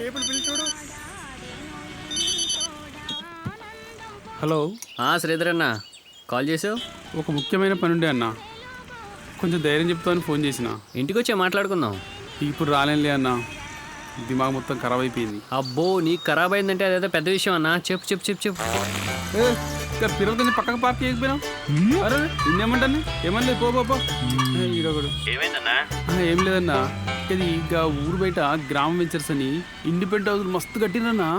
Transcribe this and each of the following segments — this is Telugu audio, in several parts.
టేబుల్ బిల్ చూడు. హలో శ్రీధర్ అన్న కాల్ చేసావు? ఒక ముఖ్యమైన పని ఉండే అన్న, కొంచెం ధైర్యం చెప్తామని ఫోన్ చేసిన. ఇంటికి వచ్చే మాట్లాడుకుందాం. ఇప్పుడు రాలేనులే అన్న, దిమాగ్ మొత్తం ఖరాబ్ అయిపోయింది. అబ్బో నీకు ఖరాబ్ అయిందంటే అదేదో పెద్ద విషయం అన్న. చెప్పు చెప్పు చెప్పు చెప్పు. ఇక్కడ పిల్లలతో పక్కకు పార్క్ చేయకపోయినా? అరే నిన్నేమంటాను, ఏమన్నా పో ఈరోడు. ఏమైందన్నా? ఏం లేదన్నా, ఇది ఇక ఊరు బయట గ్రామ వెంచర్స్ అని ఇండిపెండెంట్ హౌస్ మస్తు కట్టినన్నా.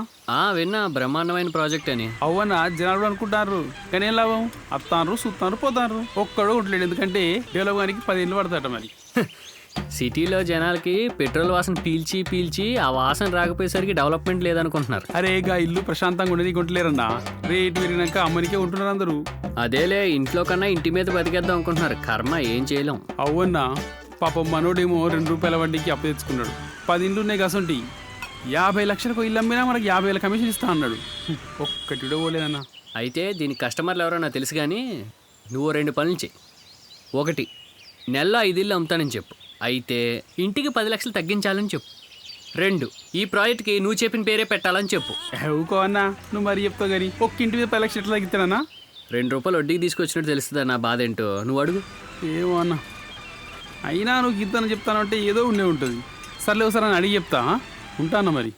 విన్నా, బ్రహ్మాండమైన ప్రాజెక్ట్ అని. అవునా, జనాలు అనుకుంటారు కానీ ఏం లాభం? అత్తారు చూస్తారు పోతారు, ఒక్కడో ఉండలేడు. ఎందుకంటే డెవలప్ గానికి 10 ఏళ్ళు పడతాట. మరి సిటీలో జనాలకి పెట్రోల్ వాసన పీల్చి పీల్చి ఆ వాసన రాకపోయేసరికి డెవలప్మెంట్ లేదనుకుంటున్నారు. అరే ఇక ఇల్లు ప్రశాంతంగా ఉండేది కొంటలేరన్నా, రేటు పెరిగినాక అమ్మనికే ఉంటున్నారు అందరూ. అదేలే, ఇంట్లో కన్నా ఇంటి మీద బతికేద్దాం అనుకుంటున్నారు. కర్మ, ఏం చేయలేం. అవునా, పాపం మనోడేమో 2 రూపాయల వడ్డీకి అప్పు తెచ్చుకున్నాడు. 10 ఇండ్లు ఉన్నాయి కసంటి. 50 లక్షలకు ఇల్లు అమ్మినా మనకి 50,000 కమిషన్ ఇస్తా అన్నాడు. ఒక్కటి పోలేదన్నా. అయితే దీనికి కస్టమర్లు ఎవరో నాకు తెలుసు, కానీ నువ్వు 2 పనులు చెయ్యి. 1, నెలలో 5 ఇల్లు అమ్ముతానని చెప్పు. అయితే ఇంటికి 10 లక్షలు తగ్గించాలని చెప్పు. 2, ఈ ప్రాజెక్ట్కి నువ్వు చెప్పిన పేరే పెట్టాలని చెప్పు. ఊకో అన్నా, నువ్వు మరి చెప్తావు కానీ ఒక్క ఇంటి మీద 10 లక్షలు ఎట్లా తగ్గిస్తానన్నా? 2 రూపాయలు వడ్డీకి తీసుకొచ్చినట్టు తెలుస్తుంది నా బాధ ఏంటో. నువ్వు అడుగు. ఏమో అన్నా, అయినా నువ్వు గిద్దాను చెప్తానంటే ఏదో ఉండే ఉంటుంది. సర్లే ఒకసారి అని అడిగి చెప్తా. ఉంటానా మరి.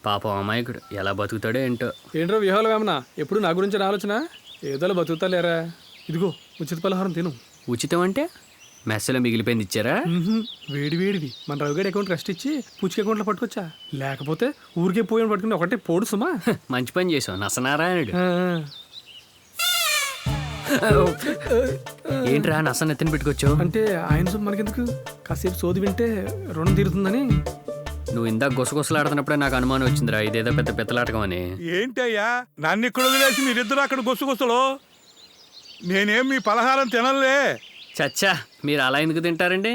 పాపం అమాయకుడు ఎలా బతుకుతాడో ఏంటో. ఏంట్రో వ్యూహాలు ఏమన్నా? ఎప్పుడు నా గురించి ఆలోచన? ఏదో బతుకుతాలేరా. ఇదిగో ఉచిత పలహారం తిను. ఉచితం అంటే మెస్సులో మిగిలిపోయింది ఇచ్చారా? వేడి వేడిది మన రవిగడి అకౌంట్ ట్రస్ట్ ఇచ్చి పూచిక అకౌంట్లో పట్టుకొచ్చా. లేకపోతే ఊరికే పోయి పట్టుకుని ఒకటే పోడు సుమా. మంచి పని చేసావు నసనారాయణుడు. ఏంట్రా నసన ఎత్తిన పెట్టుకొచ్చావు? అంటే ఆయన సొమ్ము మనకెందుకు, కాసేపు సోది వింటే రుణం తీరుతుందని. నువ్వు ఇందాక గుసగుసలాడుతున్నప్పుడే నాకు అనుమానం వచ్చిందిరా, ఇదేదో పెద్ద పెత్తలాటకం అని. ఏంటయ్యా నన్ను ఇక్కడ వదిలేసి మీరిద్దరు అక్కడ గుసగుసలు? నేనేం మీ పలహారం తినలే. చచ్చా, మీరు అలా ఎందుకు తింటారండి?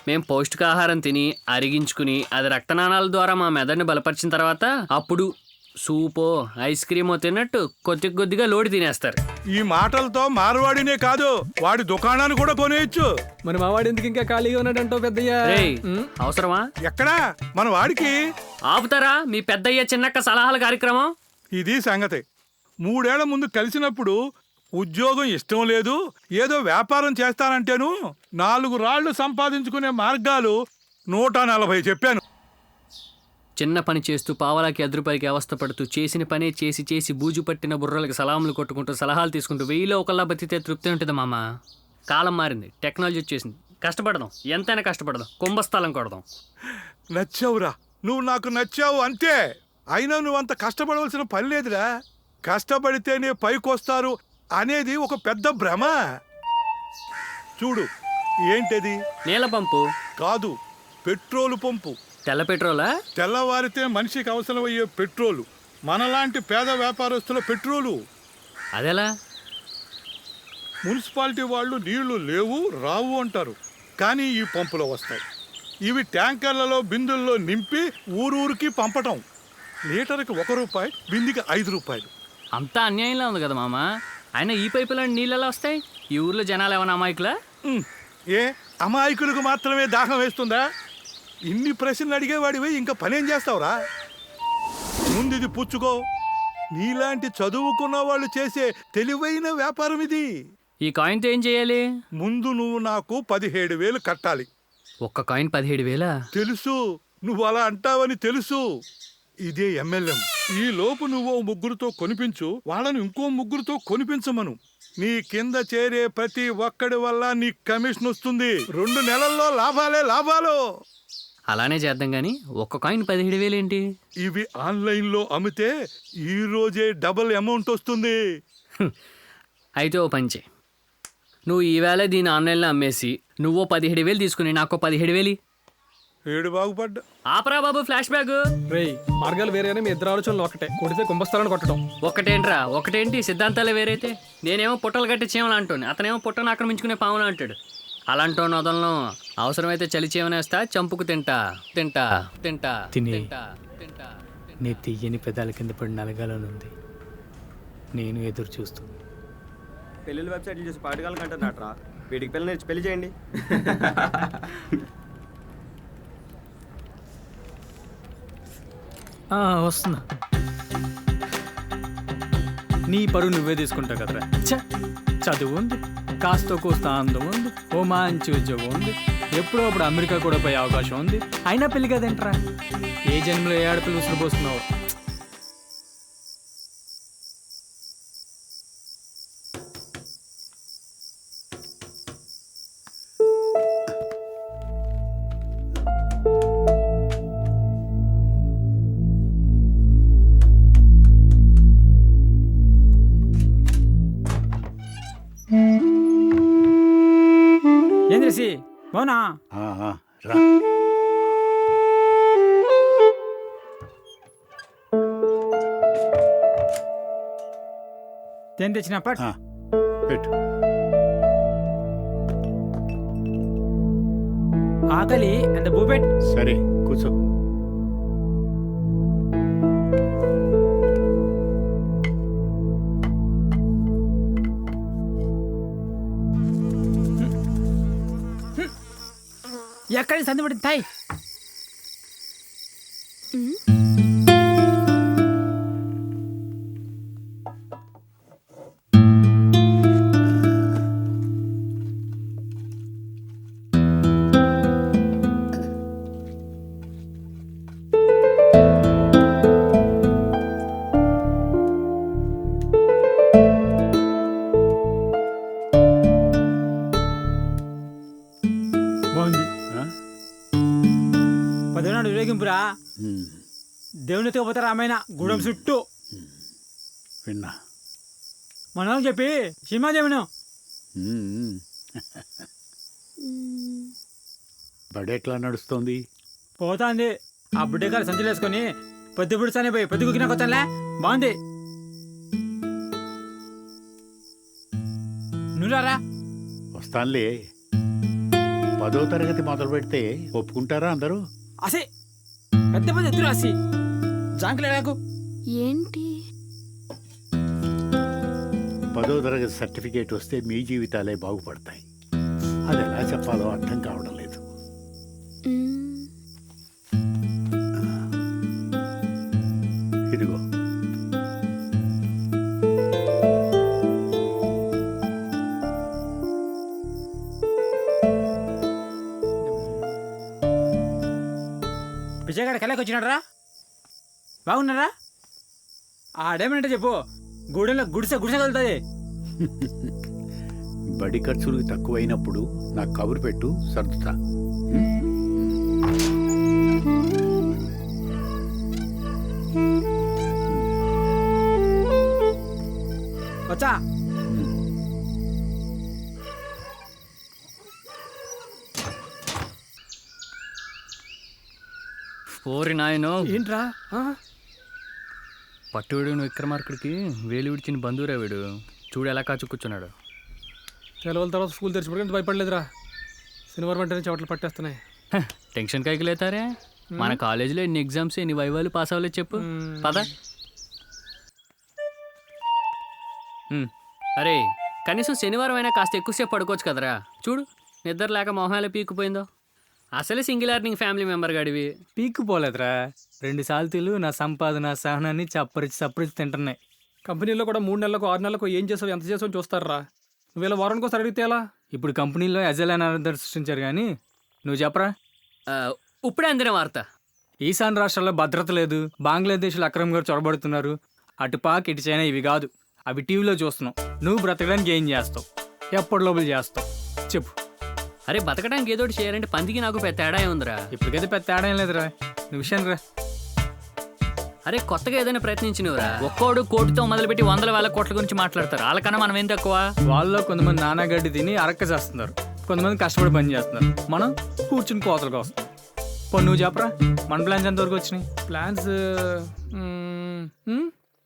మేము పౌష్టికాహారం తిని అరిగించుకుని అది రక్తనాళాల ద్వారా మా మెదడుని బలపరిచిన తర్వాత అప్పుడు సూపో ఐస్ క్రీమో తిన్నట్టు కొద్ది కొద్దిగా లోడి తినేస్తారు. ఈ మాటలతో మార్వాడినే కాదు వాడి దుకాణాన్ని కూడా కొనేయచ్చు. మరి మావాడు ఎందుకు ఇంకా ఖాళీగా ఉన్నాడంటో పెద్దయ్యా? అవసరమా? ఎక్కడా మన వాడికి. ఆపుతారా మీ పెద్దయ్య చిన్నక్క సలహాల కార్యక్రమం? ఇది సంగతి. 3 ఏళ్ల ముందు కలిసినప్పుడు ఉద్యోగం ఇష్టం లేదు, ఏదో వ్యాపారం చేస్తానంటేను 4 రాళ్లు సంపాదించుకునే మార్గాలు 140 చెప్పాను. చిన్న పని చేస్తూ పావలాకి 10 రూపాయలకి అవస్థ పడుతూ చేసిన పనే చేసి చేసి బూజు పట్టిన బుర్రలకి సలాములు కొట్టుకుంటూ సలహాలు తీసుకుంటూ 1000లో ఒకళ్ళ బతికితే తృప్తి ఉంటుంది మామ. కాలం మారింది, టెక్నాలజీ వచ్చేసింది. కష్టపడదాం, ఎంతైనా కష్టపడదాం, కుంభస్థలం కొడదాం. నచ్చావురా, నువ్వు నాకు నచ్చావు అంతే. అయినా నువ్వు అంత కష్టపడవలసిన పని లేదురా. కష్టపడితేనే పైకొస్తారు అనేది ఒక పెద్ద భ్రమ. చూడు, ఏంటది? నీళ్ళ పంపు కాదు, పెట్రోలు పంపు. తెల్ల పెట్రోలా? తెల్లవారితే మనిషికి అవసరమయ్యే పెట్రోలు. మనలాంటి పేద వ్యాపారస్తుల పెట్రోలు. అదెలా? మున్సిపాలిటీ వాళ్ళు నీళ్లు లేవు రావు అంటారు, కానీ ఈ పంపులో వస్తాయి. ఇవి ట్యాంకర్లలో బిందుల్లో నింపి ఊరూరికి పంపటం. లీటర్కి 1 రూపాయి, బిందికి 5 రూపాయలు. అంతా అన్యాయంలా ఉంది కదా మామ. అయినా ఈ పైపులో నీళ్ళు ఎలా వస్తాయి? ఈ ఊర్లో జనాలు ఏమైనా అమాయకులా? ఏ అమాయకులకు మాత్రమే దాహం వేస్తుందా? ఇన్ని ప్రశ్నలు అడిగేవాడివి ఇంకా పనేం చేస్తావురా? ముందు ఇది పుచ్చుకో. నీలాంటి చదువుకున్న వాళ్ళు చేసే తెలివైన వ్యాపారం ఇది. ఈ కాయిన్తో ఏం చేయాలి? ముందు నువ్వు నాకు 17,000 కట్టాలి. ఒక్క కాయిన్ 17,000? తెలుసు, నువ్వు అలా అంటావని తెలుసు. ఇదే MLM. ఈ లోపు నువ్వు 3 కొనిపించు, వాళ్ళను ఇంకో 3 కొనిపించమను. నీ కింద చేరే ప్రతి ఒక్కడి వల్ల నీ కమిషన్ వస్తుంది. 2 నెలల్లో లాభాలే లాభాలు. అలానే చేద్దాం గాని ఒక్క కాయిన్ 17,000 ఏంటి? ఇవి ఆన్లైన్లో అమ్మితే ఈ రోజే డబుల్ అమౌంట్ వస్తుంది. అయితే ఓ పంచే, నువ్వు ఈవేళ దీన్ని ఆన్లైన్లో అమ్మేసి నువ్వు 17,000 తీసుకుని నాకు 17,000. ఏడు బాగుపడ్డా. ఆపరా బాబు ఫ్లాష్ బ్యాగ్. రేయ్, మార్గాలు వేరేనే, మీ ఇద్దరు ఆలోచనలు ఒకటే. కొడితే కుంభస్థలాన్ని కొట్టడం. ఒకటేంట్రా? ఒకటేంటి, సిద్ధాంతాలే వేరైతే. నేనేమో పుట్టలు కట్టి చీమలు అంటాను, అతనేమో పుట్టను ఆక్రమించుకునే పాములు అంటాడు. అలాంటో నొదలను అవసరమైతే చలి చీమనేస్తా, చంపుకు తింటా తింటా తింటా తింటా తింటా. నీ తీయని పెదాల కింద పడి నలగాలనుంది. నేను ఎదురు చూస్తూ. పెళ్ళిళ్ళ వెబ్సైట్లు చూసి పాటగాళ్ళకి అంటున్నాట్రా. వీడికి పెళ్ళి నేర్చి పెళ్లి చేయండి. వస్తున్నా. నీ పరువు నువ్వే తీసుకుంటావు కదరా. చదువు ఉంది, కాస్త కోస్త అందం ఉంది, ఓ మంచి ఉద్యోగం ఉంది, ఎప్పుడో అప్పుడు అమెరికా కూడా పోయే అవకాశం ఉంది. అయినా పెళ్లి కదేంట్రా? ఏ జన్మలో ఏ ఆడపిల్ల ఉసురు పోస్తున్నావు? ఏంద్రసి బావునా? రా. తేం తెచ్చిన పట్. పెట్టు. ఆకలి ఎంత భూపెట్. సరే కూర్చో. ఎక్కడి సందు పడింది తాయ్. బాగుంది. పదినాడు ఊరేగింపురా. దేవునితో పోతే రామాయణ గూడెం చుట్టూ. విన్నా. మనం చెప్పి సినిమా చెప్పినాం. బడి ఎట్లా నడుస్తోంది? పోతాంది. ఆ బుడ్డకాలు సంచులు వేసుకొని పొద్దు పుడుస్తానే పోయి పొద్దు కుక్కినా కొత్తలే. బాగుంది. నువ్వురా. వస్తానులే. 10వ తరగతి మొదలు పెడితే ఒప్పుకుంటారా అందరూ? అసే పెద్ద పెద్ద ఎత్తులు అసి జాంకులే నాకు. ఏంటి 10వ తరగతి సర్టిఫికేట్ వస్తే మీ జీవితాలే బాగుపడతాయి. అది ఎలా చెప్పాలో అర్థం కావడం లేదు. ఇదిగో. విజయగాడ కళ్ళకి వచ్చినాడరా. బాగున్నారా? ఆడేమంటే చెప్పు. గూడెంలో గుడిసె గుడిసె కలుగుతుంది. బడి ఖర్చులు తక్కువైనప్పుడు నాకు కబురు పెట్టు, సర్దుతా. వచ్చా. ఓరి నాయనో. ఏంట్రా? పట్టువిడిన విక్రమార్కుడికి వేలు విడిచిన బంధువురా వీడు. చూడు ఎలా కాచు కూర్చున్నాడు. సెలవుల తర్వాత స్కూల్ తెరిచిపోయి భయపడలేదురా. శనివారం వెంటనే చెవట్లు పట్టేస్తున్నాయి. టెన్షన్ కైకిలేతారే. మన కాలేజీలో ఎన్ని ఎగ్జామ్స్ ఎన్ని వైవాలు పాస్ అవ్వలేదు చెప్పు. పద. అరే కనీసం శనివారం అయినా కాస్త ఎక్కువసేపు పడుకోవచ్చు కదరా. చూడు నిద్ర లేక మొహాలే పీక్కుపోయిందో. అసలే సింగిల్ అర్నింగ్ ఫ్యామిలీ మెంబర్ గడివి. పీక్కుపోలేదురా. 2 సాల్తీలు నా సంపాదన సహనాన్ని చప్పరించి తింటున్నాయి. కంపెనీలో కూడా 3 నెలలకు 6 నెలలకు ఏం చేసావు ఎంత చేసావు చూస్తారా. నువ్వు ఇలా వారానికి ఒకసారి అడిగితే ఎలా? ఇప్పుడు కంపెనీలో యజమాని అనంతరం సృష్టించారు కానీ నువ్వు చెప్పరా. ఇప్పుడే అందిన వార్త. ఈశాన్య రాష్ట్రాల్లో భద్రత లేదు. బంగ్లాదేశ్లో అక్రమ్ గారు చొరబడుతున్నారు. అటు పాక్ ఇటు చైనా ఇవి కాదు. అవి టీవీలో చూస్తున్నావు. నువ్వు బ్రతకడానికి ఏం చేస్తావు? ఎప్పటి లోపల చేస్తావు చెప్పు. అరే బతకడానికి ఏదోటి చేయాలంటే పందికి నాకు పెద్ద తేడా ఉందిరా. ఇప్పటికైతే పెద్ద తేడా ఏం లేదురా. నువ్వు విషయాన్ని రా. అరే కొత్తగా ఏదైనా ప్రయత్నించినవురా. ఒక్కోడు కోటితో మొదలుపెట్టి 100,000 కోట్ల గురించి మాట్లాడతారు. వాళ్ళకన్నా మనం ఏం తక్కువ? వాళ్ళలో కొంతమంది నానాగడ్డి తిని అరక్క చేస్తున్నారు. కొంతమంది కష్టపడి పని చేస్తున్నారు. మనం కూర్చుని కోతలుగా వస్తాం. పో నువ్వు చెప్పరా. మన ప్లాన్స్ ఎంతవరకు వచ్చినాయి? ప్లాన్స్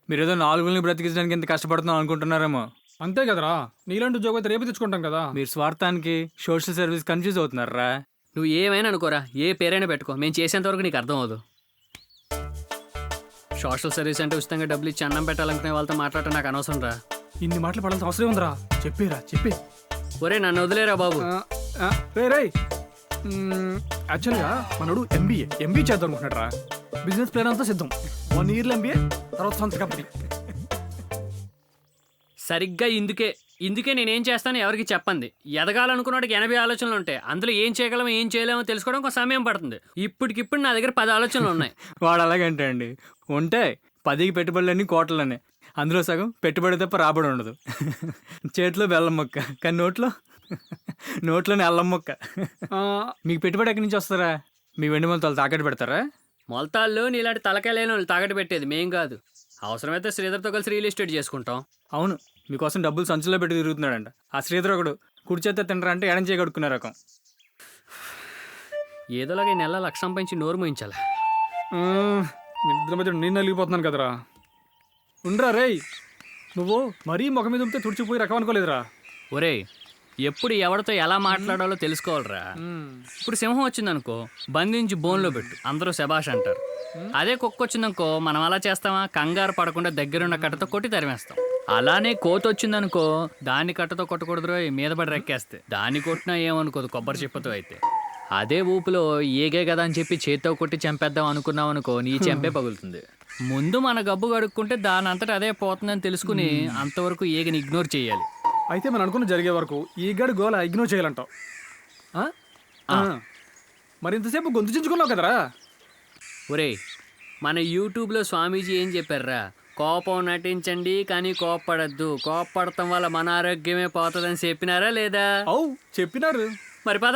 మీరు ఏదో 4 బ్రతికించడానికి ఎంత కష్టపడుతున్నాం అనుకుంటున్నారేమో. అంతే కదరా. నీలాంటి ఉద్యోగం అయితే రేపు తెచ్చుకుంటాం కదా. మీరు స్వార్థానికి సోషల్ సర్వీస్ కన్ఫ్యూజ్ అవుతున్నారా. నువ్వు ఏమైనా అనుకోరా. ఏ పేరైనా పెట్టుకో. మేము చేసేంత వరకు నీకు అర్థం అవ్వదు. సోషల్ సర్వీస్ అంటే ఉచితంగా డబ్బులు ఇచ్చి అన్నం పెట్టాలనుకునే వాళ్ళతో మాట్లాడటం నాకు అనవసరం రా. ఇన్ని మాటలు పడాల్సిన అవసరం ఉందిరా. చెప్పే. ఒరే నన్ను వదిలేరా బాబు. రే యాక్చువల్గా మనోడు ఎంబీఏ చేద్దాం అనుకుంటున్నాడు రా. బిజినెస్ ప్లాన్ అంతా సిద్ధం. 1 year MBA, తర్వాత సొంత కంపెనీ. సరిగ్గా ఇందుకే నేనేం చేస్తానో ఎవరికి చెప్పండి. ఎదగాలనుకున్నవాడికి 80 ఆలోచనలు ఉంటాయి. అందులో ఏం చేయగలమో ఏం చేయలేమో తెలుసుకోవడం కొంచెం సమయం పడుతుంది. ఇప్పటికిప్పుడు నా దగ్గర 10 ఆలోచనలు ఉన్నాయి. వాడు అలాగంటే అండి, ఉంటే 10కి పెట్టుబడులన్నీ కోట్లనే, అందులో సగం పెట్టుబడి తప్ప రాబడి ఉండదు. చేతిలో బెల్లం మొక్క, కానీ నోట్లోనే అల్లం మొక్క. మీకు పెట్టుబడి ఎక్కడి నుంచి వస్తారా? మీ వెండి మొలతాలు తాకట్టు పెడతారా? మొలతాళ్ళు నీలాంటి తలకాయ లేని వాళ్ళు తాకట్టు పెట్టేది మేం కాదు. అవసరమైతే శ్రీధర్తో కలిసి రియల్ ఎస్టేట్ చేసుకుంటాం. అవును, మీకోసం డబ్బులు సంచులో పెట్టి తిరుగుతున్నాడంట. ఆ శ్రీధర్ ఒకడు కుడి చేత తింటారా అంటే ఎడం చేయగడుక్కునే రకం. ఏదోలాగా ఈ నెల 1,00,000 సంపాదించి నోరు మోయించాలి. మీ ఇద్దరి మధ్య నేను నలిగిపోతున్నాను కదరా. ఉండరా రేయ్, నువ్వు మరీ ముఖం మీద ఉంటే తుడిచిపోయి రకం అనుకోలేదురా. ఒరేయ్, ఎప్పుడు ఎవరితో ఎలా మాట్లాడాలో తెలుసుకోవాలిరా. ఇప్పుడు సింహం వచ్చిందనుకో బంధించి బోన్లో పెట్టు, అందరూ శబాష్ అంటారు. అదే కుక్క వచ్చిందనుకో మనం అలా చేస్తామా? కంగారు పడకుండా దగ్గరున్న కట్టతో కొట్టి తరిమేస్తాం. అలానే కోత వచ్చిందనుకో దాన్ని కట్టతో కొట్టకూడదు, మీద పడి రెక్కేస్తే దాన్ని కొట్టినా ఏమనుకోదు, కొబ్బరి చిప్పతో అయితే. అదే ఊపులో ఏగే కదా అని చెప్పి చేత్తో కొట్టి చంపేద్దాం అనుకున్నాం అనుకో నీ చెంపే పగులుతుంది. ముందు మన గబ్బు కడుక్కుంటే దాని అంతటా అదే పోతుందని తెలుసుకుని అంతవరకు ఏగని ఇగ్నోర్ చేయాలి. అయితే మనం అనుకున్న జరిగే వరకు ఈ గడు గోల ఇగ్నోర్ చేయాలంటావు. మరి ఇంతసేపు గొంతు చించుకున్నావు కదరా. ఒరేయ్, మన యూట్యూబ్లో స్వామీజీ ఏం చెప్పారా? కోపం నటించండి కానీ కోప్పడద్దు, కోప్పడటం వల్ల మన ఆరోగ్యమే పోతుందని చెప్పినారా లేదా? అవు చెప్పినారు. మరి పద.